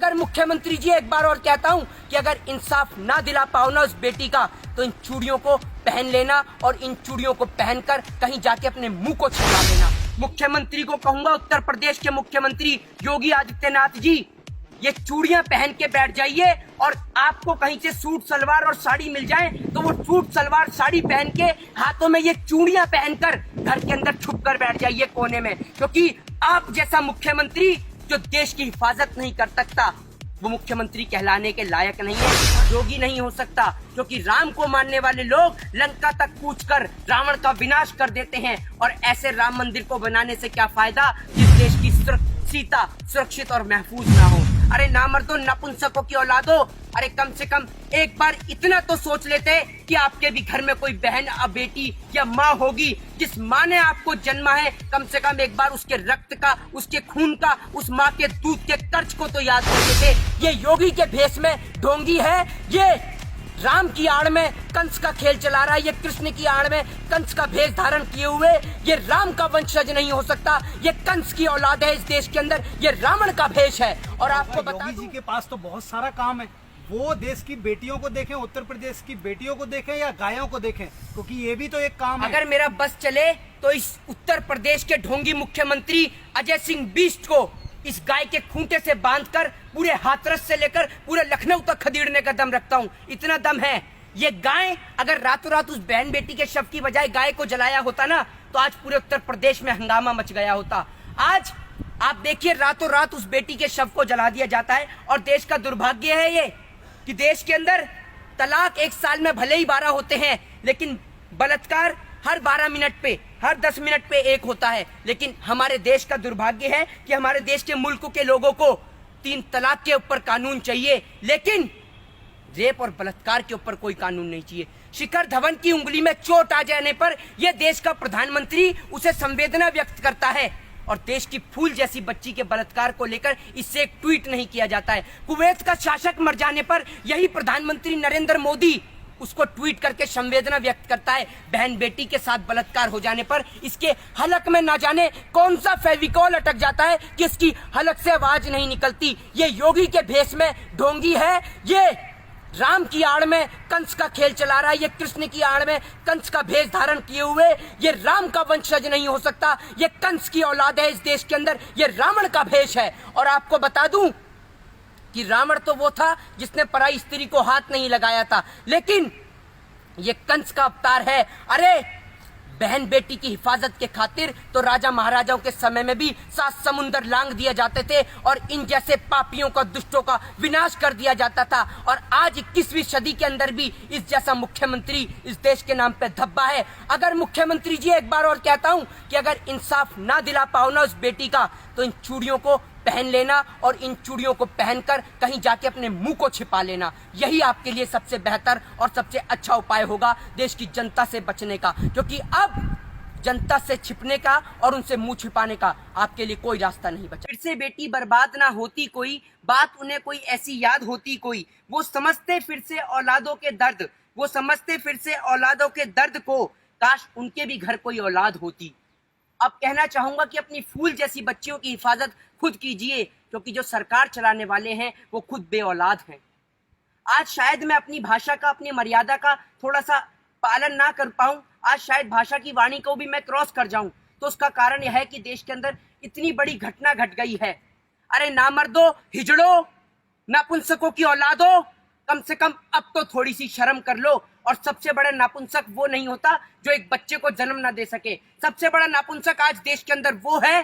अगर मुख्यमंत्री जी, एक बार और कहता हूँ कि अगर इंसाफ ना दिला पाओ ना उस बेटी का, तो इन चूड़ियों को पहन लेना और इन चूड़ियों को पहनकर कहीं जाके अपने मुंह को छिपा लेना। मुख्यमंत्री को कहूंगा, उत्तर प्रदेश के मुख्यमंत्री योगी आदित्यनाथ जी, ये चूड़ियां पहन के बैठ जाइए और आपको कहीं से सूट सलवार और साड़ी मिल जाए तो वो सूट सलवार साड़ी पहन के हाथों में ये चूड़ियां पहनकर घर के अंदर छुप कर बैठ जाइए कोने में, क्योंकि आप जैसा मुख्यमंत्री जो देश की हिफाजत नहीं कर सकता वो मुख्यमंत्री कहलाने के लायक नहीं है, योगी नहीं हो सकता। क्योंकि राम को मानने वाले लोग लंका तक कूच कर रावण का विनाश कर देते हैं, और ऐसे राम मंदिर को बनाने से क्या फायदा जिस देश की सीता सुरक्षित और महफूज ना हो। अरे नामर्दो, नपुंसकों की औलादो, अरे कम से कम एक बार इतना तो सोच लेते कि आपके भी घर में कोई बहन या बेटी या माँ होगी, जिस माँ ने आपको जन्मा है, कम से कम एक बार उसके रक्त का, उसके खून का, उस माँ के दूध के कर्ज को तो याद करते थे। ये योगी के भेष में ढोंगी है, ये राम की आड़ में कंस का खेल चला रहा है, ये कृष्ण की आड़ में कंस का भेष धारण किए हुए ये राम का वंशज नहीं हो सकता, ये कंस की औलाद है इस देश के अंदर, ये रावण का भेष है। और आपको बता योगी जी के पास तो बहुत सारा काम है, वो देश की बेटियों को देखें, उत्तर प्रदेश की बेटियों को देखें या गायों को देखें, क्योंकि ये भी तो एक काम है। अगर मेरा बस चले तो इस उत्तर प्रदेश के ढोंगी मुख्यमंत्री अजय सिंह बिष्ट को इस गाय के खूंटे से बांधकर पूरे हाथरस से लेकर पूरे लखनऊ तक खदेड़ने का दम रखता हूँ, इतना दम है। ये गाय अगर रातों रात उस बहन बेटी के शव की बजाय गाय को जलाया होता ना, तो आज पूरे उत्तर प्रदेश में हंगामा मच गया होता। आज आप देखिए, रातों रात उस बेटी के शव को जला दिया जाता है, और देश का दुर्भाग्य है ये कि देश के अंदर तलाक एक साल में भले ही 12 होते हैं, लेकिन बलात्कार हर 12 मिनट पे, हर 10 मिनट पे एक होता है। लेकिन हमारे देश का दुर्भाग्य है कि हमारे देश के मुल्क के लोगों को 3 तलाक के ऊपर कानून चाहिए, लेकिन रेप और बलात्कार के ऊपर कोई कानून नहीं चाहिए। शिखर धवन की उंगली में चोट आ जाने पर यह देश का प्रधानमंत्री उसे संवेदना व्यक्त करता है, और देश की फूल जैसी बच्ची के बलात्कार को लेकर इससे एक ट्वीट नहीं किया जाता है। कुवैत का शासक मर जाने पर यही प्रधानमंत्री नरेंद्र मोदी उसको ट्वीट करके संवेदना व्यक्त करता है। बहन बेटी के साथ बलात्कार हो जाने पर इसके हलक में ना जाने कौन सा फेविकॉल अटक जाता है कि इसकी हलक से आवाज नहीं निकलती। ये योगी के भेष में ढोंगी है, ये राम की आड़ में कंस का खेल चला रहा है, ये कृष्ण की आड़ में कंस का भेष धारण किए हुए ये राम का वंशज नहीं हो सकता, ये कंस की औलाद है इस देश के अंदर, ये रावण का भेष है। और आपको बता दूं कि रावण तो वो था जिसने पराई स्त्री को हाथ नहीं लगाया था, लेकिन ये कंस का अवतार है। अरे बहन बेटी की हिफाजत के खातिर तो राजा महाराजाओं के समय में भी 7 समुंदर लांग दिए जाते थे और इन जैसे पापियों का, दुष्टों का विनाश कर दिया जाता था। और आज 21वीं सदी के अंदर भी इस जैसा मुख्यमंत्री इस देश के नाम पे धब्बा है। अगर मुख्यमंत्री जी, एक बार और कहता हूं कि अगर इंसाफ ना दिला पाओ ना उस बेटी का, तो इन चूड़ियों को पहन लेना और इन चूड़ियों को पहनकर कहीं जाके अपने मुंह को छिपा लेना। यही आपके लिए सबसे बेहतर और सबसे अच्छा उपाय होगा देश की जनता से बचने का, क्योंकि अब जनता से छिपने का और उनसे मुंह छिपाने का आपके लिए कोई रास्ता नहीं बचा। फिर से बेटी बर्बाद ना होती कोई बात, उन्हें कोई ऐसी याद होती कोई, वो समझते फिर से औलादों के दर्द, वो समझते फिर से औलादों के दर्द को, काश उनके भी घर कोई औलाद होती। अब कहना चाहूंगा कि अपनी फूल जैसी बच्चियों की हिफाजत खुद कीजिए, क्योंकि जो सरकार चलाने वाले हैं वो खुद बेऔलाद हैं। आज शायद मैं अपनी भाषा का, अपनी मर्यादा का थोड़ा सा पालन ना कर पाऊं, आज शायद भाषा की वाणी को भी मैं क्रॉस कर जाऊं, तो उसका कारण यह है कि देश के अंदर इतनी बड़ी घटना घट गई है। अरे नामर्दो, हिजड़ो, नपुंसकों की औलादो, कम से कम अब तो थोड़ी सी शर्म कर लो। और सबसे बड़ा नापुंसक वो नहीं होता जो एक बच्चे को जन्म ना दे सके, सबसे बड़ा नापुंसक आज देश के अंदर वो है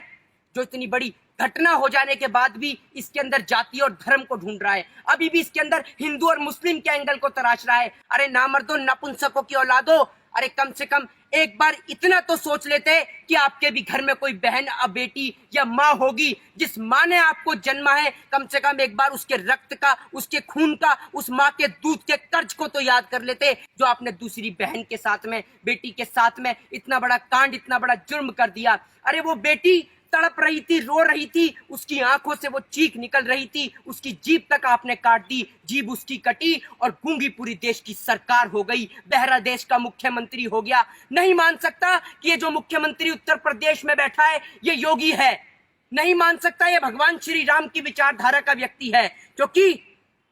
जो इतनी बड़ी घटना हो जाने के बाद भी इसके अंदर जाति और धर्म को ढूंढ रहा है, अभी भी इसके अंदर हिंदू और मुस्लिम के एंगल को तराश रहा है। अरे नामर्दो, नपुंसकों की औलादो, अरे कम से कम एक बार इतना तो सोच लेते कि आपके भी घर में कोई बहन या बेटी या माँ होगी, जिस माँ ने आपको जन्मा है, कम से कम एक बार उसके रक्त का, उसके खून का, उस माँ के दूध के कर्ज को तो याद कर लेते, जो आपने दूसरी बहन के साथ में, बेटी के साथ में इतना बड़ा कांड, इतना बड़ा जुर्म कर दिया। अरे वो बेटी तड़प रही थी, रो रही थी, उसकी आंखों से वो चीख निकल रही थी, उसकी जीभ तक आपने काट दी, जीभ उसकी कटी और गूंगी पूरी देश की सरकार हो गई, बहरा देश का मुख्यमंत्री हो गया। नहीं मान सकता कि ये जो मुख्यमंत्री उत्तर प्रदेश में बैठा है ये योगी है, नहीं मान सकता ये भगवान श्री राम की विचारधारा का व्यक्ति है, क्योंकि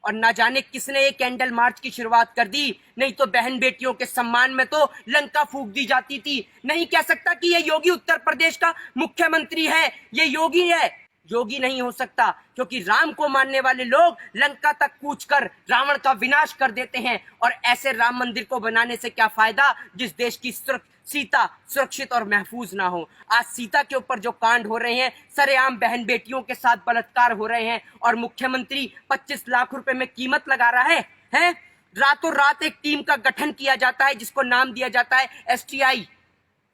और ना जाने किसने ये कैंडल मार्च की शुरुआत कर दी, नहीं तो बहन बेटियों के सम्मान में तो लंका फूंक दी जाती थी। नहीं कह सकता कि ये योगी उत्तर प्रदेश का मुख्यमंत्री है, ये योगी है। योगी नहीं हो सकता, क्योंकि राम को मानने वाले लोग लंका तक कूच कर रावण का विनाश कर देते हैं। और ऐसे राम मंदिर को बनाने से क्या फायदा जिस देश की सीता सुरक्षित और महफूज ना हो। आज सीता के ऊपर जो कांड हो रहे हैं, सरेआम बहन बेटियों के साथ बलात्कार हो रहे हैं, और मुख्यमंत्री 25 लाख रुपए में कीमत लगा रहा है? रातों रात एक टीम का गठन किया जाता है जिसको नाम दिया जाता है STI।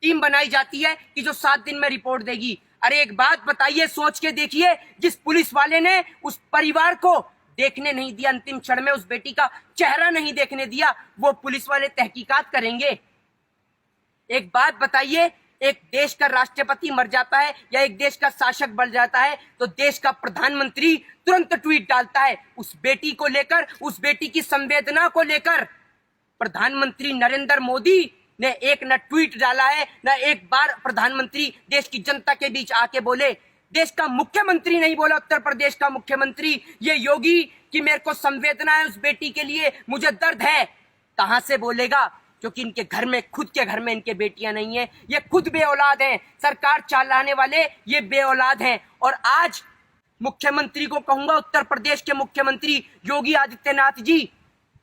टीम बनाई जाती है कि जो 7 दिन में रिपोर्ट देगी। अरे एक बात बताइए, सोच के देखिए, जिस पुलिस वाले ने उस परिवार को देखने नहीं दिया, अंतिम क्षण में उस बेटी का चेहरा नहीं देखने दिया, वो पुलिस वाले तहकीकात करेंगे? एक बात बताइए, एक देश का राष्ट्रपति मर जाता है या एक देश का शासक बन जाता है तो देश का प्रधानमंत्री तुरंत ट्वीट डालता है उस बेटी को लेकर, उस बेटी की संवेदना को लेकर। प्रधानमंत्री नरेंद्र मोदी ने एक न ट्वीट डाला है, न एक बार प्रधानमंत्री देश की जनता के बीच आके बोले। देश का मुख्यमंत्री नहीं बोला, उत्तर प्रदेश का मुख्यमंत्री, ये योगी, कि मेरे को संवेदना है उस बेटी के लिए, मुझे दर्द है। कहां से बोलेगा? क्योंकि इनके घर में, खुद के घर में इनके बेटियां नहीं है, ये खुद बेऔलाद हैं। सरकार चलाने वाले ये बेऔलाद हैं। और आज मुख्यमंत्री को कहूंगा, उत्तर प्रदेश के मुख्यमंत्री योगी आदित्यनाथ जी,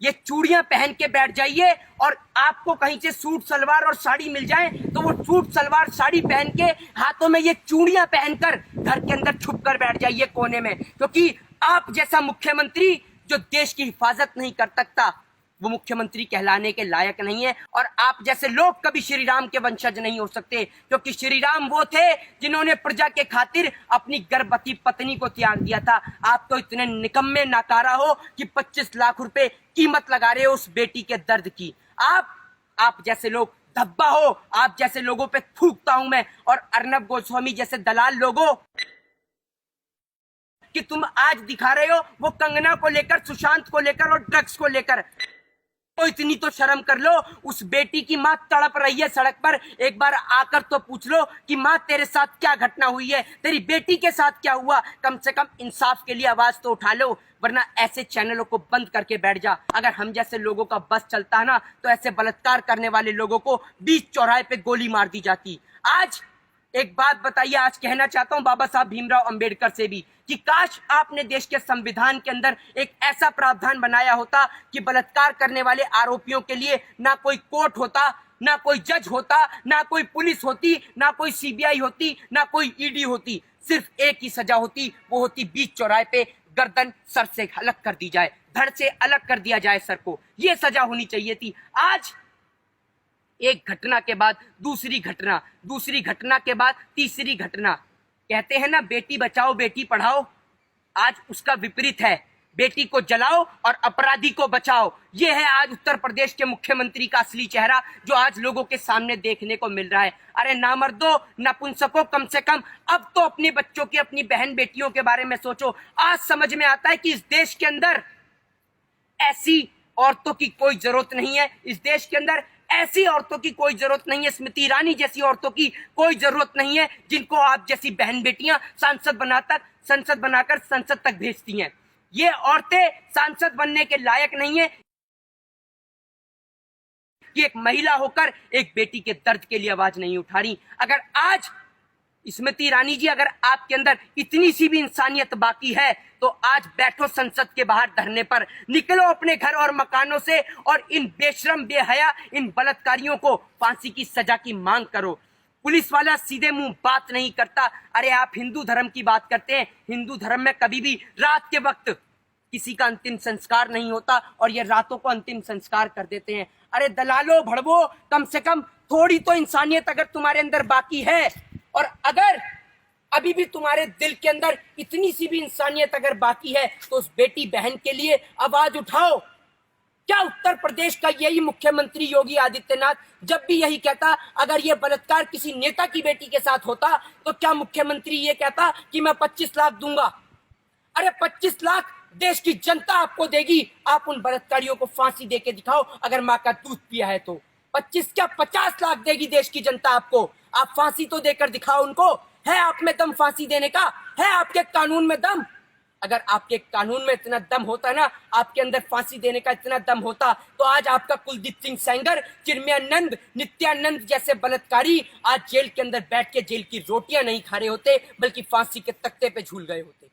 ये चूड़ियां पहन के बैठ जाइए, और आपको कहीं से सूट सलवार और साड़ी मिल जाए तो वो सूट सलवार साड़ी पहन के हाथों में ये चूड़ियां पहनकर घर के अंदर छुप कर बैठ जाइए कोने में। क्योंकि आप जैसा मुख्यमंत्री जो देश की हिफाजत नहीं कर सकता, वो मुख्यमंत्री कहलाने के लायक नहीं है। और आप जैसे लोग कभी श्री राम के वंशज नहीं हो सकते, क्योंकि श्री राम वो थे जिन्होंने प्रजा के खातिर अपनी गर्भवती पत्नी को त्याग दिया था। आप तो इतने निकम्मे नाकारा हो कि 25 लाख रुपए कीमत लगा रहे हो उस बेटी के दर्द की। आप जैसे लोग धब्बा हो, आप जैसे लोगों पे थूकता हूं मैं। और अर्नब गोस्वामी जैसे दलाल लोगों कि तुम आज दिखा रहे हो वो कंगना को लेकर, सुशांत को लेकर और ड्रग्स को लेकर, तो इतनी तो शर्म कर लो। उस बेटी की मां तड़प रही है सड़क पर, एक बार आकर तो पूछ लो कि मां तेरे साथ क्या घटना हुई है, तेरी बेटी के साथ क्या हुआ। कम से कम इंसाफ के लिए आवाज तो उठा लो, वरना ऐसे चैनलों को बंद करके बैठ जा। अगर हम जैसे लोगों का बस चलता है ना, तो ऐसे बलात्कार करने वाले लोगों को बीच चौराहे पे गोली मार दी जाती। आज एक बात बताइए, आज कहना चाहता हूं बाबा साहब भीमराव अंबेडकर से भी, कि काश आपने देश के संविधान के अंदर एक ऐसा प्रावधान बनाया होता कि बलात्कार करने वाले आरोपियों के लिए ना कोई कोर्ट होता, ना कोई जज होता, ना कोई पुलिस होती, ना कोई CBI होती, ना कोई ED होती। सिर्फ एक ही सजा होती, वो होती बीच चौराहे पे गर्दन सर से अलग कर दी जाए, धड़ से अलग कर दिया जाए सर को। ये सजा होनी चाहिए थी। आज एक घटना के बाद दूसरी घटना, दूसरी घटना के बाद तीसरी घटना। कहते हैं ना, बेटी बचाओ बेटी पढ़ाओ, आज उसका विपरीत है। बेटी को जलाओ और अपराधी को बचाओ। ये है आज उत्तर प्रदेश के मुख्यमंत्री का असली चेहरा, जो आज लोगों के सामने देखने को मिल रहा है। अरे नामर्दो, नपुंसको, कम से कम अब तो अपने बच्चों की, अपनी बहन बेटियों के बारे में सोचो। आज समझ में आता है कि इस देश के अंदर ऐसी औरतों की कोई जरूरत नहीं है। इस देश के अंदर ऐसी औरतों की कोई जरूरत नहीं है, स्मृति ईरानी जैसी औरतों की कोई जरूरत नहीं है, जिनको आप जैसी बहन बेटियां संसद बनाकर संसद तक भेजती हैं। ये औरतें सांसद बनने के लायक नहीं है कि एक महिला होकर एक बेटी के दर्द के लिए आवाज नहीं उठा रही। अगर आज स्मृति ईरानी जी, अगर आपके अंदर इतनी सी भी इंसानियत बाकी है तो आज बैठो संसद के बाहर धरने पर, निकलो अपने घर और मकानों से और इन बेशरम बेहया इन बलात्कारियों को फांसी की सजा की मांग करो। पुलिस वाला सीधे मुंह बात नहीं करता। अरे आप हिंदू धर्म की बात करते हैं, हिंदू धर्म में कभी भी रात के वक्त किसी का अंतिम संस्कार नहीं होता और ये रातों को अंतिम संस्कार कर देते हैं। अरे दलालो भड़वो, कम से कम थोड़ी तो इंसानियत अगर तुम्हारे अंदर बाकी है, और अगर अभी भी तुम्हारे दिल के अंदर इतनी सी भी इंसानियत अगर बाकी है, तो उस बेटी बहन के लिए आवाज उठाओ। क्या उत्तर प्रदेश का यही मुख्यमंत्री योगी आदित्यनाथ जब भी यही कहता, अगर ये बलात्कार किसी नेता की बेटी के साथ होता तो क्या मुख्यमंत्री ये कहता कि मैं 25 लाख दूंगा? अरे 25 लाख देश की जनता आपको देगी। आप उन बलात्कारियों को फांसी दे के दिखाओ, अगर माँ का दूध पिया है तो 25 क्या 50 लाख देगी देश की जनता आपको। आप फांसी तो देकर दिखाओ उनको। है आप में दम फांसी देने का? है आपके कानून में दम? अगर आपके कानून में इतना दम होता ना, आपके अंदर फांसी देने का इतना दम होता, तो आज आपका कुलदीप सिंह सेंगर, चिन्मयानंद, नित्यानंद जैसे बलात्कारी आज जेल के अंदर बैठ के जेल की रोटियां नहीं खा रहे होते, बल्कि फांसी के तख्ते पे झूल गए होते।